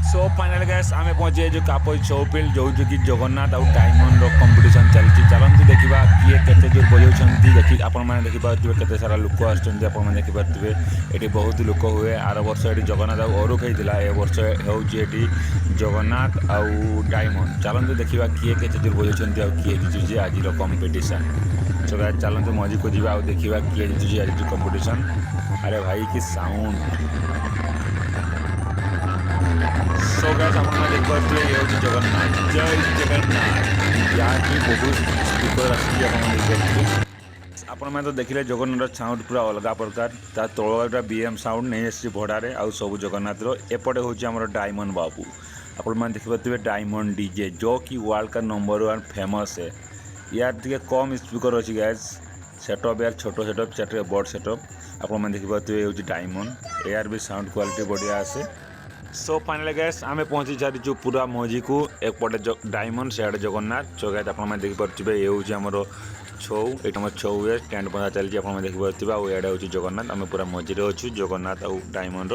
So final gas आम पहुंचे जो कापई चौपिल जो कि जगन्नाथ आउ डायमंड कंपिटिशन चलती चलती देखा किए केते जोर बजाऊँच देखी आपण देखिपे केते सारा लोक आसमें देखिपे ये बहुत लोक हुए आर वर्ष ये जगन्नाथ आउ अरुख होता ए वर्ष होती जगन्नाथ आउ डायमंड चलते देखा किए केते जोर बजाऊँच आउ किए जितुचे आज कंपिटिशन सो गाइस चलते मजी को जी आउ देखा किए जितुचे आज कंपिटिशन। अरे भाई कि साउंड सो गाइस आपण देखिपे ये हूँ जगन्नाथ जय जगन्नाथ यहाँ बहुत स्पीकर आसी आपण तो देखिले जगन्नाथ साउंड पूरा अलग प्रकार ता तलटा बीएम साउंड नहीं आसी भड़ारे आउ सब जगन्नाथ एपटे हूँ आम डायमंड बाबू आपण देखिपे डायमंड डीजे जो कि वर्ल्ड का नंबर 1 फेमस है। यार टे कम स्पीकर अच्छी गैस सेटअप यार छोट सेटअप चाटे बड़ सेटअप आपण देखिपे हूँ डायमंड यार भी साउंड क्वालिटी बढ़िया आसे। सो फाइनल गैस आम पहुँची सारी पूरा मझी को एकपटे डायमंड से जगन्नाथ सो गैस आप देखिपे ये हूँ आमर छौ ये आम छौ स्टैंड बंधा चलती आप देखिपे आड़े हूँ जगन्नाथ आम पूरा मझे अच्छु जगन्नाथ आउ डायमंड